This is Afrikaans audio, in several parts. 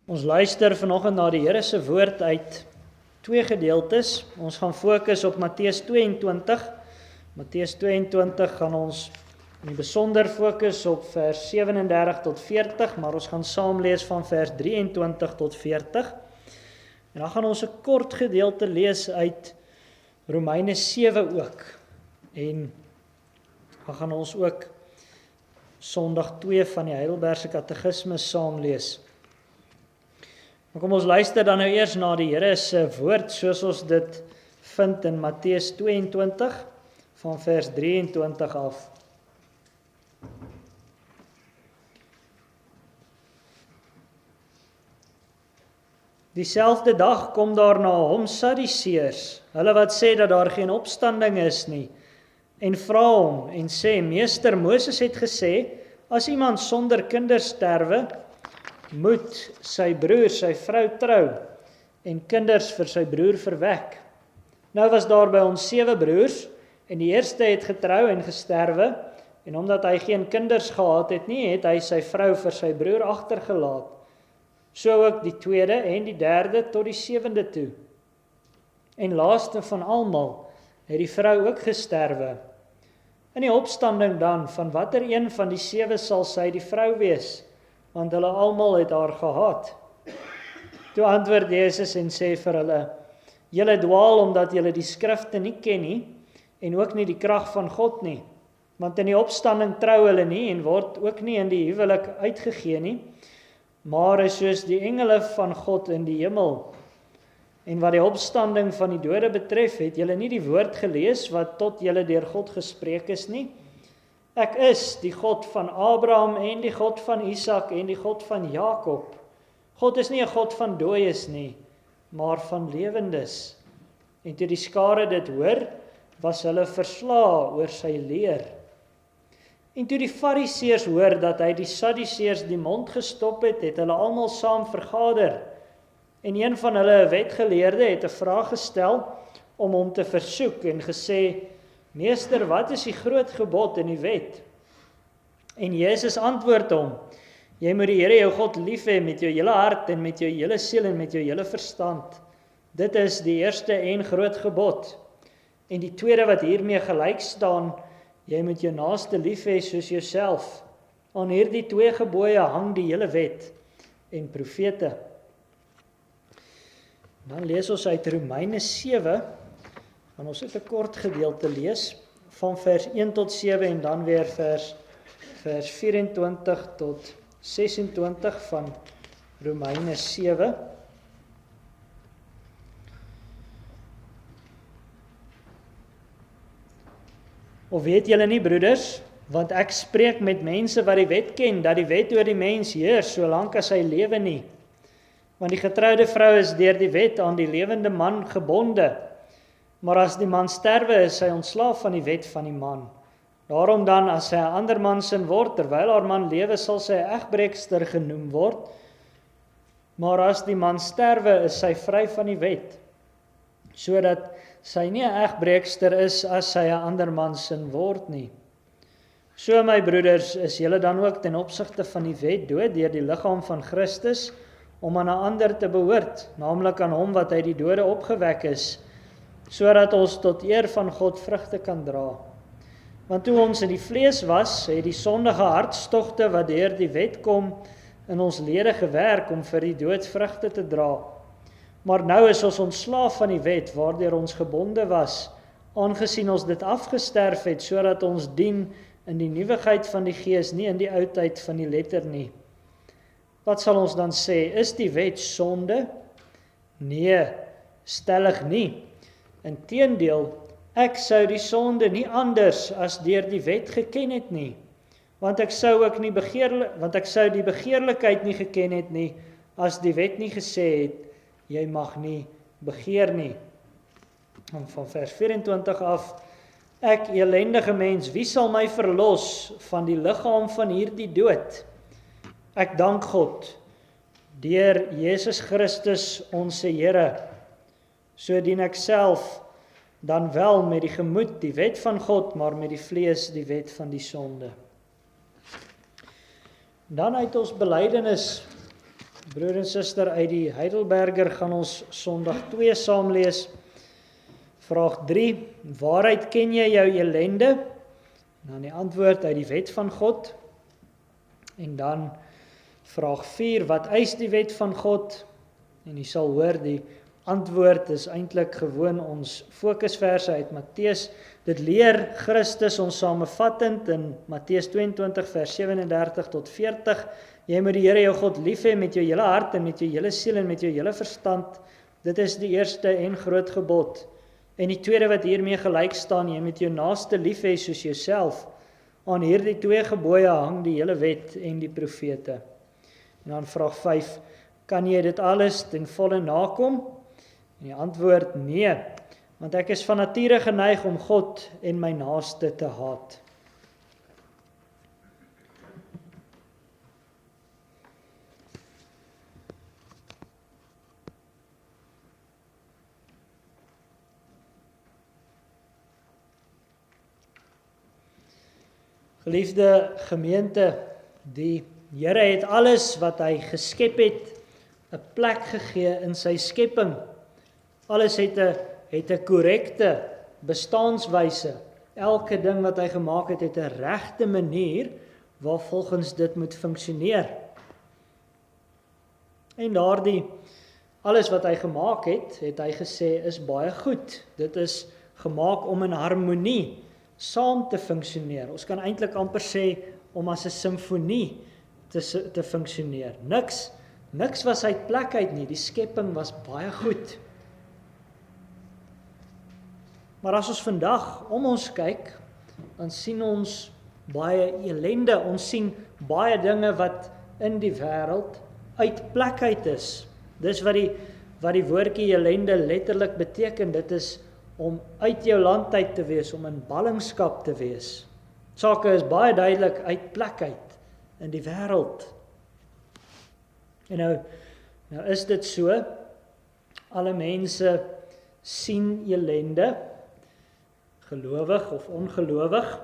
Ons luister vanoggend na die Here se woord uit twee gedeeltes. Ons gaan fokus op Matteus 22. Matteus 22 gaan ons in die besonder fokus op vers 37 tot 40, maar ons gaan saam lees van vers 23 tot 40. En dan gaan ons 'n kort gedeelte lees uit Romeine 7 ook. En dan gaan ons ook Sondag 2 van die Heidelbergse Katekismes saam lees. Maar kom ons luister dan nou eers na die Here se woord, soos ons dit vind in Matteus 22, van vers 23 af. Dieselfde dag kom daar na hom Sadduseërs, hulle wat sê dat daar geen opstanding is nie, en vra hom en sê, Meester, Moses het gesê, as iemand sonder kinders sterwe, moet sy broer sy vrou trou en kinders vir sy broer verwek. Nou was daar by ons 7 broers en die eerste het getrou en gesterwe en omdat hy geen kinders gehad het nie, het hy sy vrou vir sy broer agtergelaat. So ook die tweede en die derde tot die 7de toe. En laaste van almal het die vrou ook gesterwe. In die opstanding dan, van watter een van die 7 sal sy die vrou wees? Want hulle almal het haar gehaat. Toe antwoord Jesus en sê vir hulle, julle dwaal omdat julle die skrifte nie ken nie, en ook nie die krag van God nie. Want in die opstanding trou hulle nie, en word ook nie in die huwelik uitgegee nie, maar is soos die engele van God in die hemel. En wat die opstanding van die dode betref, het julle nie die woord gelees, wat tot julle deur God gespreek is nie? Ek is die God van Abraham en die God van Isak en die God van Jakob. God is nie 'n God van dooies nie, maar van lewendes. En toe die skare dit hoor, was hulle verslae oor sy leer. En toe die Fariseërs hoor dat hy die Sadduseërs die mond gestop het, het hulle almal saam vergader. En een van hulle, 'n wetgeleerde, het 'n vraag gestel om hom te versoek en gesê, Meester, wat is die groot gebod in die wet? En Jesus antwoord hom, jy moet die Here jou God lief hê met jou hele hart en met jou hele siel en met jou hele verstand. Dit is die eerste en groot gebod. En die tweede wat hiermee gelyk staan, jy moet jou naaste lief hê soos jouself. Aan hierdie 2 gebooie hang die hele wet en profete. Dan lees ons uit Romeine 7, en ons het 'n kort gedeelte lees, van vers 1 tot 7 en dan weer vers 24 tot 26 van Romeine 7. Of weet julle nie, broeders, want ek spreek met mense wat die wet ken, dat die wet oor die mens heers, solank as hy lewe nie. Want die getroude vrou is deur die wet aan die lewende man gebonde, maar as die man sterwe, is hy ontslaaf van die wet van die man. Daarom dan, as sy 'n ander man sin word, terwyl haar man lewe, sal sy 'n egbreekster genoem word. Maar as die man sterwe, is sy vry van die wet, sodat sy nie 'n egbreekster is as sy 'n ander man sin word nie. So, my broeders, is julle dan ook ten opsigte van die wet dood deur die liggaam van Christus, om aan 'n ander te behoort, naamlik aan hom wat uit die dode opgewek is, sodat ons tot eer van God vrugte kan dra. Want toe ons in die vlees was, het die sondige hartstogte wat deur die wet kom, in ons lede gewerk om vir die dood vrugte te dra. Maar nou is ons ontslaaf van die wet, waardeur ons gebonde was, aangesien ons dit afgesterf het, sodat ons dien in die nuwigheid van die gees, nie in die oudheid van die letter nie. Wat sal ons dan sê? Is die wet sonde? Nee, stellig nie. Inteendeel, ek sou die sonde nie anders as deur die wet geken het nie, want ek sou die begeerlikheid nie geken het nie, as die wet nie gesê het, jy mag nie begeer nie. En van vers 24 af, ek elendige mens, wie sal my verlos van die liggaam van hierdie dood? Ek dank God, deur Jesus Christus ons Here, so dien ek self dan wel met die gemoed die wet van God, maar met die vlees die wet van die sonde. Dan uit ons belydenis Broer en suster uit die Heidelberger gaan ons Sondag 2 saam lees. Vraag 3, waaruit ken jy jou elende? Dan die antwoord uit die wet van God. En dan vraag 4, wat eis die wet van God? En jy sal hoor, die antwoord is eintlik gewoon ons fokusverse uit Matteus. Dit leer Christus ons samevattend in Matteus 22 vers 37 tot 40. Jy moet die Here jou God lief hê met jou hele hart en met jou hele siel en met jou hele verstand. Dit is die eerste en groot gebod. En die tweede wat hiermee gelyk staan, jy moet jou naaste lief hê soos jouself. Aan hierdie 2 gebooie hang die hele wet en die profete. En dan vraag 5, kan jy dit alles ten volle nakom? En die antwoord nee, want ek is van nature geneig om God en my naaste te haat. Geliefde gemeente, die Here het alles wat hy geskep het, 'n plek gegee in sy skepping. Alles het 'n korrekte bestaanswyse. Elke ding wat hy gemaak het 'n regte manier waarvolgens dit moet funksioneer. En daardie alles wat hy gemaak het hy gesê is baie goed. Dit is gemaak om in harmonie saam te funksioneer. Ons kan eintlik amper sê om as 'n simfonie te funksioneer. Niks was uit plek uit nie. Die skepping was baie goed. Maar as ons vandag om ons kyk, dan sien ons baie elende. Ons sien baie dinge wat in die wêreld uit plek uit is. Dis wat die woordjie elende letterlik beteken. Dit is om uit jou land uit te wees, om in ballingskap te wees. Sake is baie duidelik uit plek uit in die wêreld. En nou is dit so, alle mense sien elende, gelowig of ongelowig,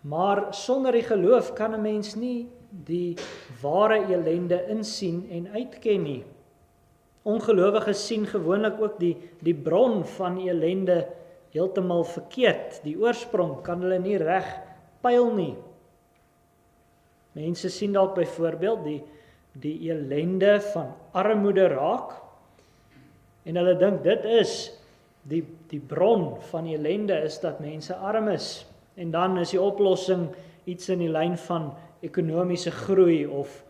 maar sonder die geloof kan 'n mens nie die ware elende insien en uitken nie. Ongelowiges sien gewoonlik ook die bron van elende heeltemal verkeerd. Die oorsprong kan hulle nie reg pyl nie. Mense sien dalk byvoorbeeld die elende van armoede raak en hulle dink dit is die bron van elende is dat mense arm is. En dan is die oplossing iets in die lyn van ekonomiese groei of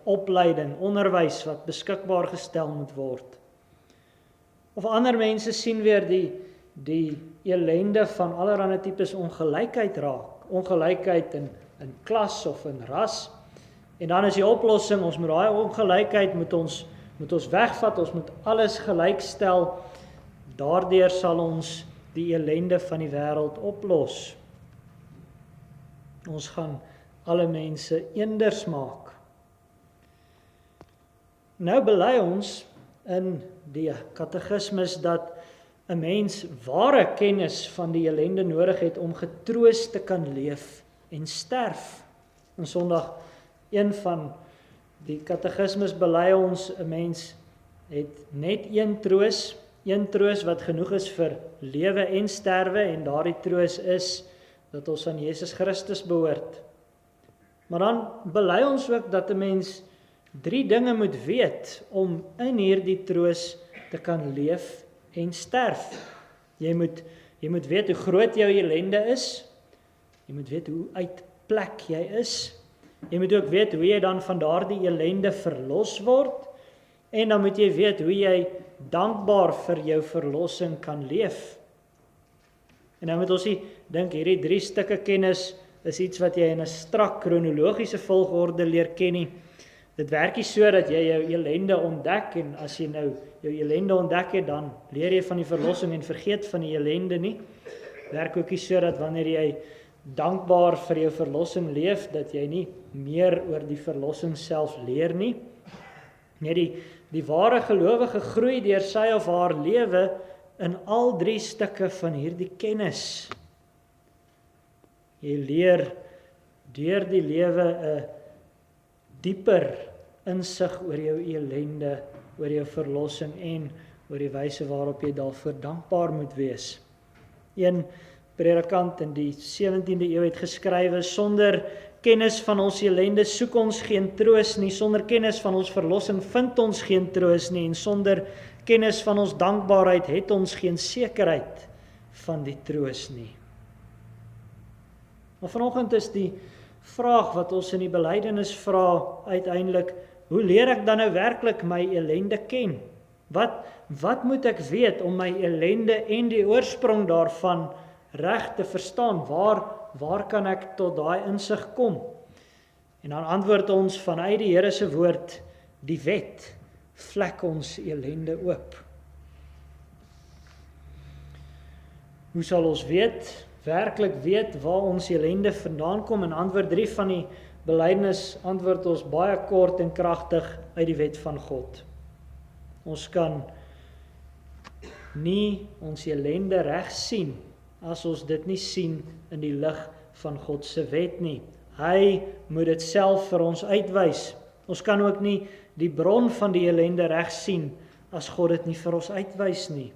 opleiding, onderwys wat beskikbaar gestel moet word. Of ander mense sien weer die elende van allerlei tipes ongelykheid raak. Ongelykheid in klas of in ras. En dan is die oplossing, ons moet daai ongelykheid moet ons wegvat, ons moet alles gelykstel. Daardeur sal ons die elende van die wêreld oplos. Ons gaan alle mense eenders maak. Nou bely ons in die katekismes dat 'n mens ware kennis van die elende nodig het om getroos te kan leef en sterf. In Sondag 1 van die katekismes bely ons 'n mens het net een troos wat genoeg is vir lewe en sterwe, en daardie troos is dat ons aan Jesus Christus behoort. Maar dan bely ons ook dat 'n mens 3 dinge moet weet om in hierdie troos te kan leef en sterf. Jy moet weet hoe groot jou elende is. Jy moet weet hoe uit plek jy is. Jy moet ook weet hoe jy dan van daardie elende verlos word. En dan moet jy weet hoe jy dankbaar vir jou verlossing kan leef. En nou moet ons dink hierdie 3 stukke kennis is iets wat jy in 'n strak kronologiese volgorde leer ken nie. Dit werk nie so dat jy jou elende ontdek en as jy nou jou elende ontdek het, dan leer jy van die verlossing en vergeet van die elende nie. Werk ook nie so dat wanneer jy dankbaar vir jou verlossing leef, dat jy nie meer oor die verlossing self leer nie. Nee, die ware gelowige groei deur sy of haar lewe in al 3 stukke van hierdie kennis. Jy leer deur die lewe 'n dieper insig oor jou ellende, oor jou verlossing en oor die wyse waarop jy daarvoor dankbaar moet wees. Een predikant in die 17de eeu het geskrywe: sonder kennis van ons ellende soek ons geen troos nie, sonder kennis van ons verlossing vind ons geen troos nie, en sonder kennis van ons dankbaarheid het ons geen sekerheid van die troos nie. Maar vanoggend is die vraag wat ons in die belydenis vra uiteindelik: hoe leer ek dan nou werklik my ellende ken? Wat moet ek weet om my ellende en die oorsprong daarvan reg te verstaan? Waar kan ek tot daai insig kom? En dan antwoord ons vanuit die Here se woord: die wet vlek ons ellende oop. Hoe sal ons werklik weet waar ons ellende vandaan kom? In antwoord 3 van die belydenis antwoord ons baie kort en kragtig: uit die wet van God. Ons kan nie ons ellende reg sien as ons dit nie sien in die lig van God se wet nie. Hy moet dit self vir ons uitwys. Ons kan ook nie die bron van die ellende reg sien as God dit nie vir ons uitwys nie.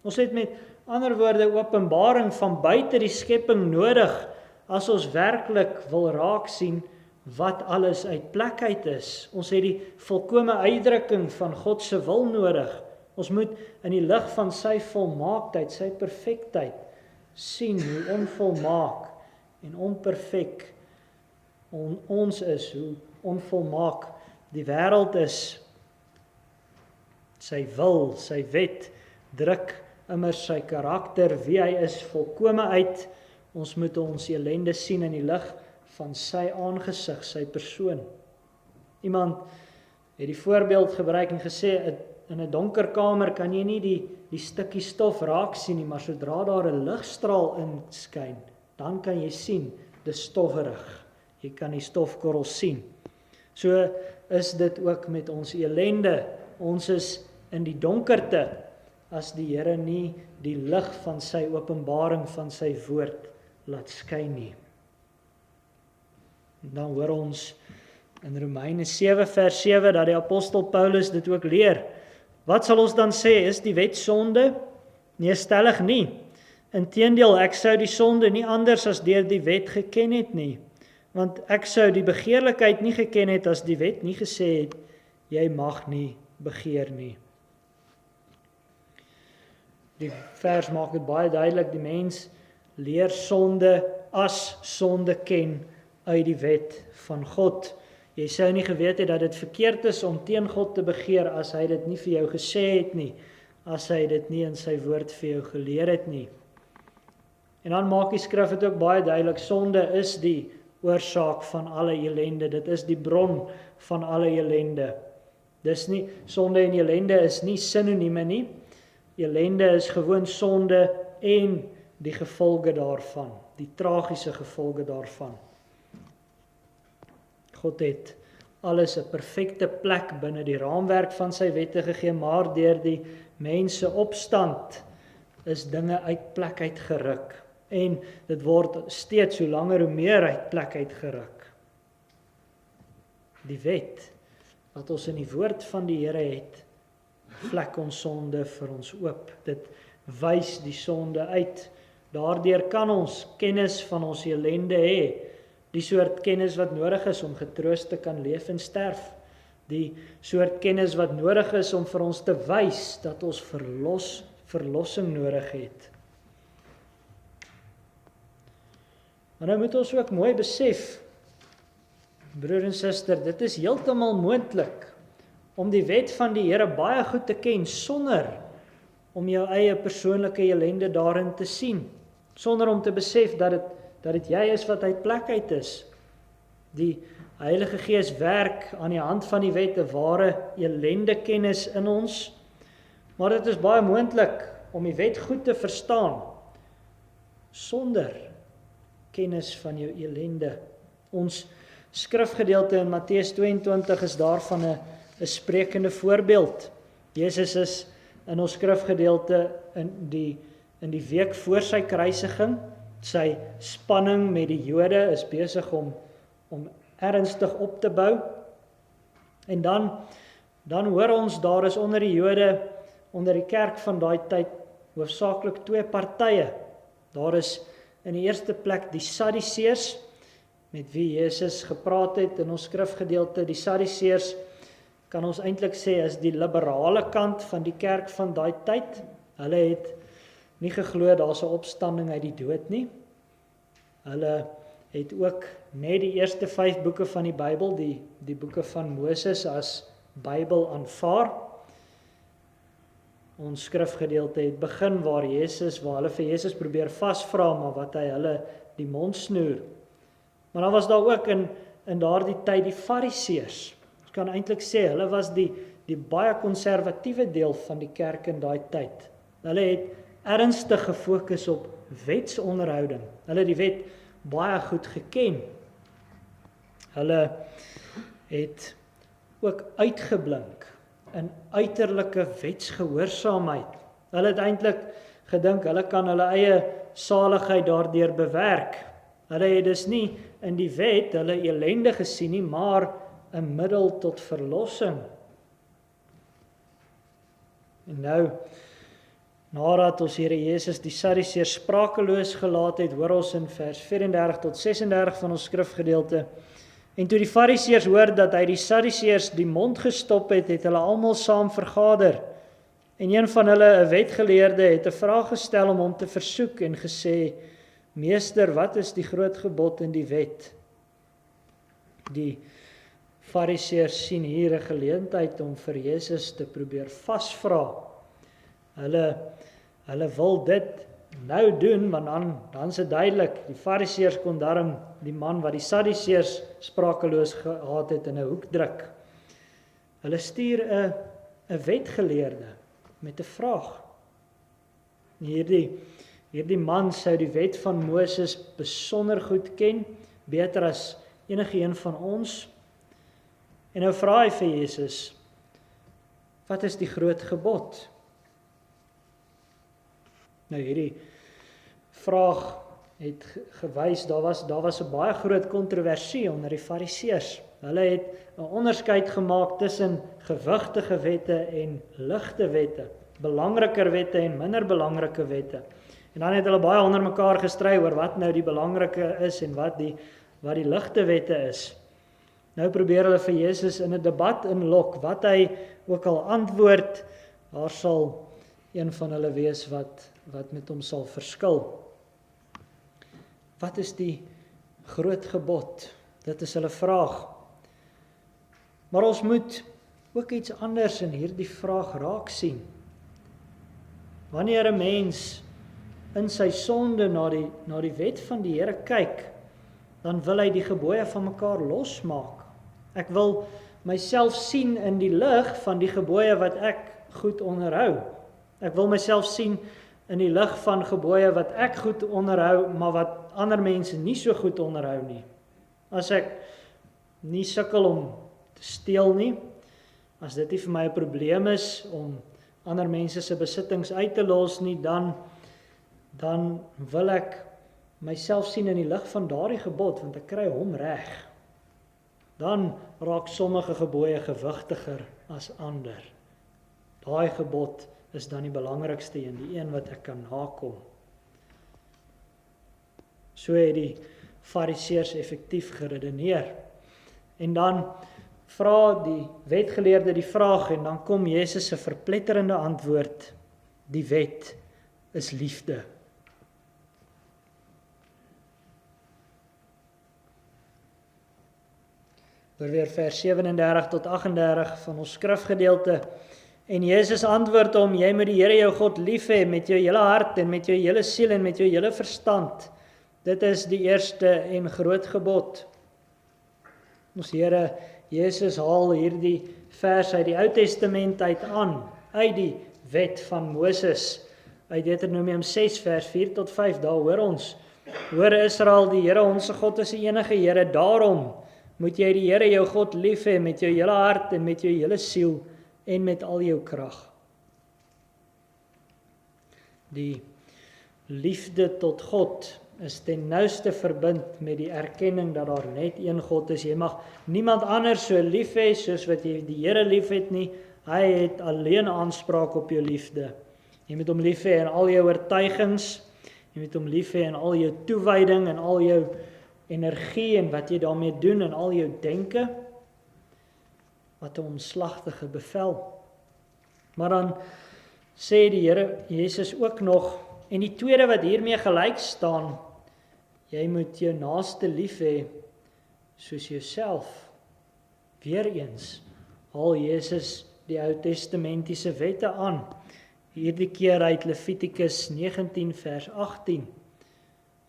Ons het met ander woorde openbaring van buite die skepping nodig as ons werklik wil raak sien wat alles uit plek uit is. Ons het die volkomme uitdrukking van God se wil nodig. Ons moet in die lig van sy volmaaktheid, sy perfektheid, sien hoe onvolmaak en onperfek ons is, hoe onvolmaak die wêreld is. Sy wil, sy wet, druk immer sy karakter, wie hy is, volkome uit. Ons moet ons ellende sien in die lig van sy aangesig, sy persoon. Iemand het die voorbeeld gebruik en gesê: in 'n donker kamer kan jy nie die stukkie stof raak sien nie, maar sodra daar 'n ligstraal inskyn, dan kan jy sien, dis stofferig. Jy kan die stofkorrel sien. So is dit ook met ons ellende. Ons is in die donkerte as die Here nie die lig van sy openbaring, van sy woord laat skyn nie. Dan hoor ons in Romeine 7 vers 7 dat die apostel Paulus dit ook leer. Wat sal ons dan sê? Is die wet sonde? Nee, stellig nie. Inteendeel, ek sou die sonde nie anders as deur die wet geken het nie. Want ek sou die begeerlikheid nie geken het as die wet nie gesê het, jy mag nie begeer nie. Die vers maak dit baie duidelik, die mens leer sonde as sonde ken uit die wet van God. Jy sou nie geweet het dat dit verkeerd is om teen God te begeer as hy dit nie vir jou gesê het nie, as hy dit nie in sy woord vir jou geleer het nie. En dan maak die skrif dit ook baie duidelik, sonde is die oorsaak van alle ellende, dit is die bron van alle ellende. Dis nie, sonde en ellende is nie sinonieme nie. Ellende is gewoon sonde en die gevolge daarvan, die tragiese gevolge daarvan. God het alles 'n perfekte plek binne die raamwerk van sy wette gegee, maar deur die mense opstand is dinge uit plek uitgeruk. En dit word steeds hoe langer hoe meer uit plek uitgeruk. Die wet wat ons in die woord van die Here het, vlek ons sonde vir ons oop. Dit wys die sonde uit. Daardeur kan ons kennis van ons ellende hê. Die soort kennis wat nodig is om getroos te kan leef en sterf. Die soort kennis wat nodig is om vir ons te wys dat ons verlossing nodig het. Maar nou moet ons ook mooi besef, broer en suster, dit is heeltemal moontlik om die wet van die Here baie goed te ken sonder om jou eie persoonlike ellende daarin te sien, sonder om te besef dat dit jy is wat uit plek uit is. Die Heilige Gees werk aan die hand van die wet 'n ware ellendekennis in ons, maar dit is baie moontlik om die wet goed te verstaan sonder kennis van jou ellende. Ons skrifgedeelte in Matteus 22 is daarvan 'n sprekende voorbeeld. Jesus is in ons skrifgedeelte in die week voor sy kruisiging. Sy spanning met die Jode is besig om ernstig op te bou. En dan hoor ons, daar is onder die Jode, onder die kerk van daai tyd, hoofsaaklik 2 partye. Daar is in die eerste plek die Sadduseërs, met wie Jesus gepraat het in ons skrifgedeelte. Die Sadduseërs kan ons eintlik sê is die liberale kant van die kerk van daai tyd. Hulle het nie geglo daar's 'n opstanding uit die dood nie. Hulle het ook net die eerste 5 boeke van die Bybel, die boeke van Moses as Bybel aanvaar. Ons skrifgedeelte het begin waar hulle vir Jesus probeer vasvra, maar wat hy hulle die mond snoer. Maar dan was daar ook in daardie tyd die Fariseërs. Ons kan eintlik sê, hulle was die baie konservatiewe deel van die kerk in daai tyd. Hulle het ernstig gefokus op wetsonderhouding. Hulle het die wet baie goed geken. Hulle het ook uitgeblink in uiterlike wetsgehoorsaamheid. Hulle het eintlik gedink, hulle kan hulle eie saligheid daardeur bewerk. Hulle het dus nie in die wet hulle ellende gesien nie, maar 'n middel tot verlossing. En nou, nadat ons Here Jesus die Sadduseërs sprakeloos gelaat het, hoor ons in vers 34 tot 36 van ons skrifgedeelte, en toe die Fariseërs hoor dat hy die Sadduseërs die mond gestop het, het hulle almal saam vergader. En een van hulle, 'n wetgeleerde, het 'n vraag gestel om hom te versoek en gesê, Meester, wat is die groot gebod in die wet? Die Fariseërs sien hier 'n geleentheid om vir Jesus te probeer vasvra. Hulle wil dit nou doen, want dan is dit duidelik, die Fariseërs kon daarom die man wat die Sadduseërs sprakeloos gehad het in 'n hoek druk. Hulle stuur 'n wetgeleerde met 'n vraag. Hierdie man sou die wet van Moses besonder goed ken, beter as enige een van ons. En nou vra hy vir Jesus, wat is die groot gebod? Nou hierdie vraag het gewys, daar was 'n baie groot kontroversie onder die Fariseërs. Hulle het 'n onderskeid gemaak tussen gewigtige wette en ligte wette, belangriker wette en minder belangrike wette. En dan het hulle baie onder mekaar gestry oor wat nou die belangrike is en wat die ligte wette is. Nou probeer hulle vir Jesus in 'n debat inlok, wat hy ook al antwoord, daar sal een van hulle wees wat met hom sal verskil. Wat is die groot gebod? Dit is hulle vraag. Maar ons moet ook iets anders in hierdie vraag raak sien. Wanneer 'n mens in sy sonde na die wet van die Here kyk, dan wil hy die gebooie van mekaar losmaak. Ek wil myself sien in die lig van die gebooie wat ek goed onderhou. Ek wil myself sien in die lig van gebooie wat ek goed onderhou, maar wat ander mense nie so goed onderhou nie. As ek nie sukkel om te steel nie, as dit nie vir my 'n probleem is om ander mense se besittings uit te los nie, dan wil ek myself sien in die lig van daardie gebod, want ek kry hom reg. Dan raak sommige gebooie gewigtiger as ander. Daai gebod is dan die belangrikste een, die een wat ek kan nakom. So het die Fariseërs effektief geredeneer. En dan vra die wetgeleerde die vraag, en dan kom Jesus se verpletterende antwoord, die wet is liefde. Door weer vers 37 tot 38 van ons skrifgedeelte. En Jesus antwoord hom, jy moet die Here jou God lief hê met jou hele hart en met jou hele siel en met jou hele verstand. Dit is die eerste en groot gebod. Ons Here Jesus haal hierdie vers uit die Ou Testament aan, uit die wet van Moses, uit Deuteronomium 6 vers 4 tot 5, daar hoor ons, hoor Israel, die Here ons God is die enige Here, daarom moet jy die Here jou God lief hê met jou hele hart en met jou hele siel en met al jou krag. Die liefde tot God is ten nouste verbind met die erkenning dat daar net een God is. Jy mag niemand anders so lief hê soos wat jy die Here lief het nie. Hy het alleen aanspraak op jou liefde. Jy moet hom lief hê in al jou oortuigings, jy moet hom lief hê in al jou toewyding en al jou energie en wat jy daarmee doen en al jou denke, wat 'n omslagtige bevel. Maar dan sê die Here Jesus ook nog, en die tweede wat hiermee gelyk staan, jy moet jou naaste lief hê soos jouself. Weereens haal Jesus die Ou Testamentiese wette aan. Hierdie keer uit Levitikus 19 vers 18.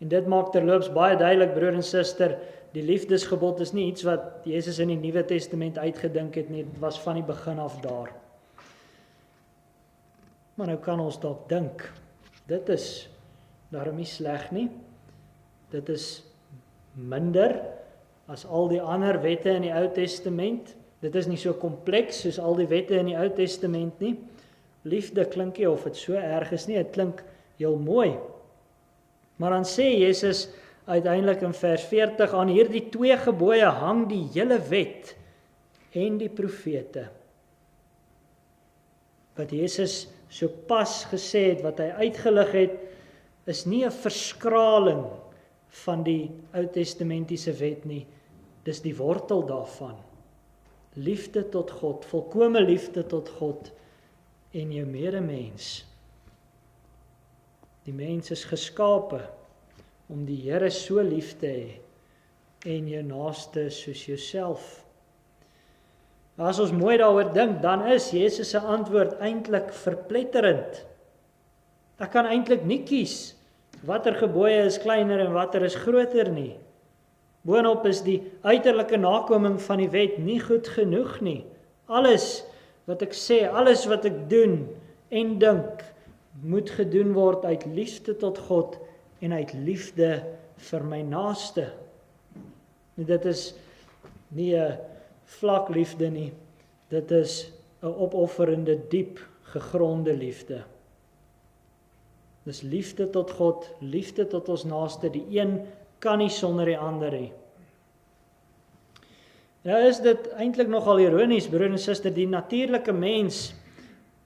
En dit maak terloops baie duidelik, broer en suster, die liefdesgebod is nie iets wat Jesus in die Nuwe Testament uitgedink het nie, dit was van die begin af daar. Maar nou kan ons dalk dink, dit is daarom nie sleg nie, dit is minder as al die ander wette in die Ou Testament, dit is nie so kompleks soos al die wette in die Ou Testament nie. Liefde klink nie of dit so erg is nie, dit klink heel mooi. Maar dan sê Jesus uiteindelik in vers 40, aan hierdie twee gebooie hang die hele wet en die profete. Wat Jesus so pas gesê het, wat hy uitgelig het, is nie 'n verskraling van die Ou Testamentiese wet nie, dis die wortel daarvan. Liefde tot God, volkome liefde tot God en jou medemens. Die mens is geskape om die Here so lief te hê en jou naaste soos jouself. As ons mooi daaroor dink, dan is Jesus se antwoord eintlik verpletterend. Ek kan eintlik nie kies watter gebooie is kleiner en watter is groter nie. Boonop is die uiterlike nakoming van die wet nie goed genoeg nie. Alles wat ek sê, alles wat ek doen en dink, moet gedoen word uit liefde tot God en uit liefde vir my naaste. Dit is nie 'n vlak liefde nie, dit is 'n opofferende, diep gegronde liefde. Dis liefde tot God, liefde tot ons naaste, die een kan nie sonder die ander nie. Nou is dit eintlik nogal ironies, broer en suster, die natuurlike mens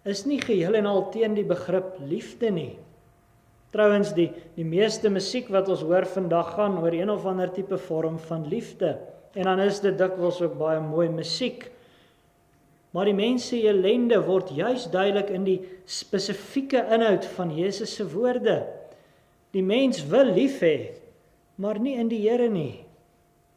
is nie geheel en al teen die begrip liefde nie. Trouwens, die meeste musiek wat ons hoor vandag gaan oor een of ander tipe vorm van liefde. En dan is dit dikwels ook baie mooi musiek. Maar die mens se ellende word juis duidelik in die spesifieke inhoud van Jesus se woorde. Die mens wil lief hê, maar nie in die Here nie.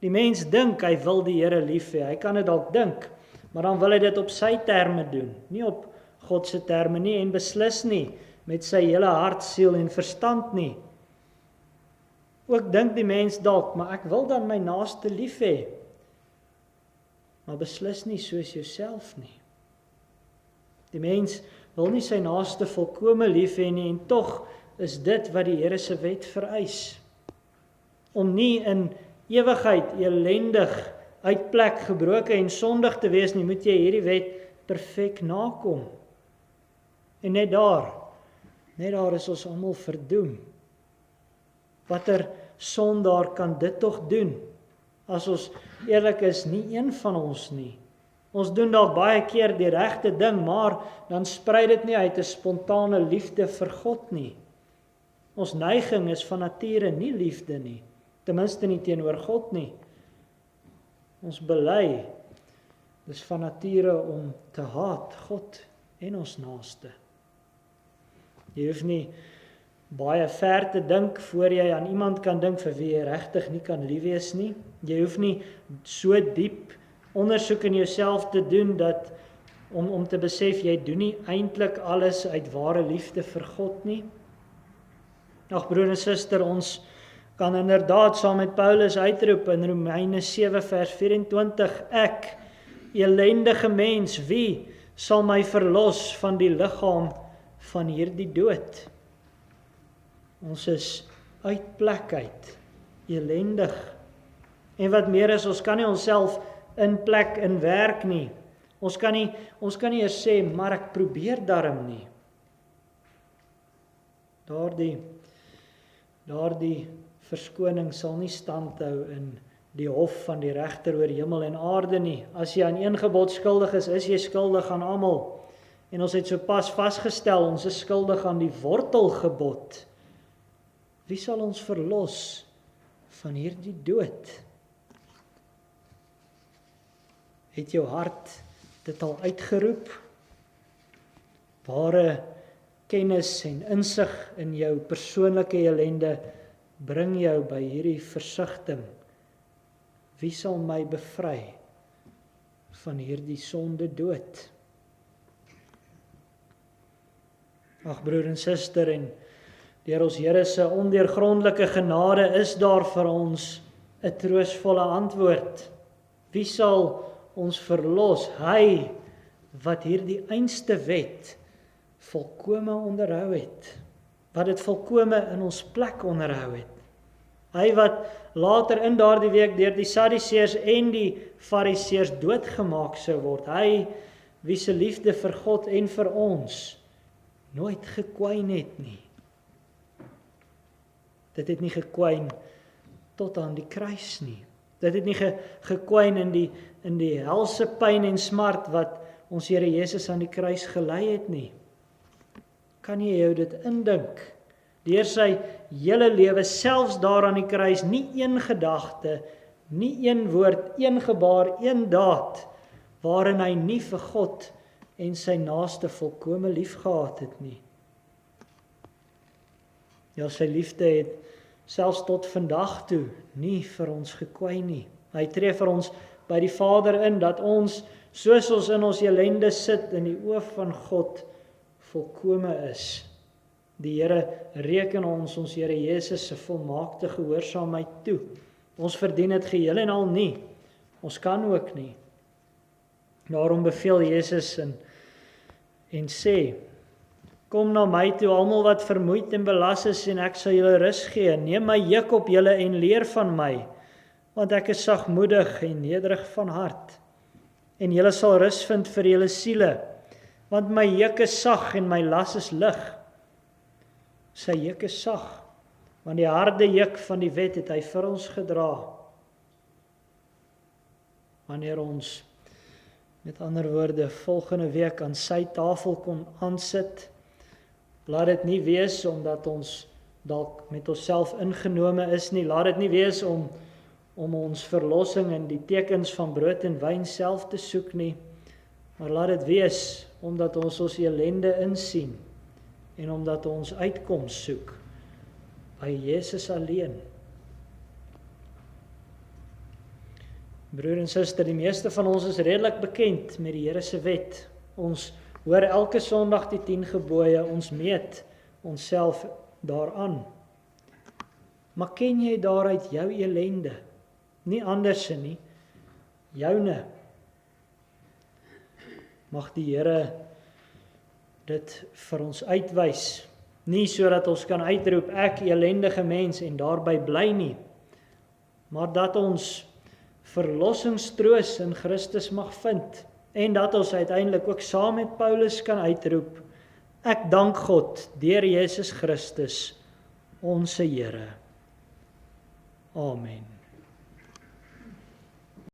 Die mens dink hy wil die Here lief hê, hy kan dit dalk dink, maar dan wil hy dit op sy terme doen, nie op God se terme nie, en beslis nie met sy hele hart, siel en verstand nie. Ook dink die mens dalk, maar ek wil dan my naaste lief hê, maar beslis nie soos jouself nie. Die mens wil nie sy naaste volkome lief hê nie, en tog is dit wat die Here se wet vereis. Om nie in ewigheid elendig, uit plek gebroke en sondig te wees nie, moet jy hierdie wet perfek nakom. En net daar is ons almal verdoem. Watter sondaar kan dit tog doen? As ons eerlik is, nie een van ons nie. Ons doen dalk baie keer die regte ding, maar dan sprei dit nie uit 'n spontane liefde vir God nie. Ons neiging is van nature nie liefde nie, ten minste nie teenoor God nie. Ons bely, dis van nature om te haat God en ons naaste. Jy hoef nie baie ver te dink voor jy aan iemand kan dink vir wie jy regtig nie kan lief wees nie. Jy hoef nie so diep ondersoek in jouself te doen dat om te besef jy doen nie eintlik alles uit ware liefde vir God nie. Ag broer en suster, ons kan inderdaad saam met Paulus uitroep in Romeine 7 vers 24, ek, elendige mens, wie sal my verlos van die liggaam van hierdie dood? Ons is uit plek uit, elendig. En wat meer is, ons kan nie onsself in plek in werk nie. Ons kan nie eers sê, maar ek probeer darm nie. Daardie verskoning sal nie standhou in die hof van die regter oor hemel en aarde nie. As jy aan een gebod skuldig is jy skuldig aan almal. En ons het sopas vasgestel, ons is skuldig aan die wortelgebod. Wie sal ons verlos van hierdie dood? Het jou hart dit al uitgeroep? Ware kennis en insig in jou persoonlike ellende bring jou by hierdie versigtiging. Wie sal my bevry van hierdie sonde dood? Ag broer en suster, en deur ons Here se ondeurgrondelike genade is daar vir ons 'n troostvolle antwoord. Wie sal ons verlos? Hy wat hierdie einste wet volkome onderhou het, wat dit volkome in ons plek onderhou het. Hy wat later in daardie week deur die Sadduseërs en die Fariseërs doodgemaak sou word. Hy wie se liefde vir God en vir ons nooit gekwyn het nie. Dit het nie gekwyn tot aan die kruis nie. Dit het nie gekwyn in die helse pyn en smart wat ons Here Jesus aan die kruis gelei het nie. Kan jy jou dit indink? Deur sy hele lewe, selfs daar aan die kruis, nie een gedagte, nie een woord, een gebaar, een daad, waarin hy nie vir God en sy naaste volkome liefgehad het nie. Ja, sy liefde het selfs tot vandag toe nie vir ons gekwyn nie. Hy tree vir ons by die Vader in, dat ons, soos ons in ons ellende sit, in die oë van God volkome is. Die Here reken ons Here Jesus se volmaakte gehoorsaamheid toe. Ons verdien dit geheel en al nie. Ons kan ook nie. Daarom beveel Jesus en sê, kom na my toe almal wat vermoeid en belas is en ek sal julle rus gee. Neem my juk op julle en leer van my, want ek is sagmoedig en nederig van hart. En julle sal rus vind vir julle siele, want my juk is sag en my las is lig. Sy juk is sag, want die harde juk van die wet het hy vir ons gedra. Wanneer ons, met ander woorde, volgende week aan sy tafel kon aansit, laat dit nie wees omdat ons dalk met onsself ingenome is nie, laat dit nie wees om ons verlossing in die tekens van brood en wyn self te soek nie, maar laat dit wees omdat ons ellende insien, en omdat ons uitkoms soek by Jesus alleen. Broer en suster, die meeste van ons is redelik bekend met die Here se wet. Ons hoor elke Sondag die 10 gebooie, ons meet onsself daaraan. Maar ken jy daaruit jou ellende? Nie anderse nie, joune. Mag die Here dit vir ons uitwys, nie sodat ons kan uitroep, ek ellendige mens en daarby bly nie, maar dat ons verlossingstroos in Christus mag vind, en dat ons uiteindelik ook saam met Paulus kan uitroep, ek dank God deur Jesus Christus, ons Here. Amen.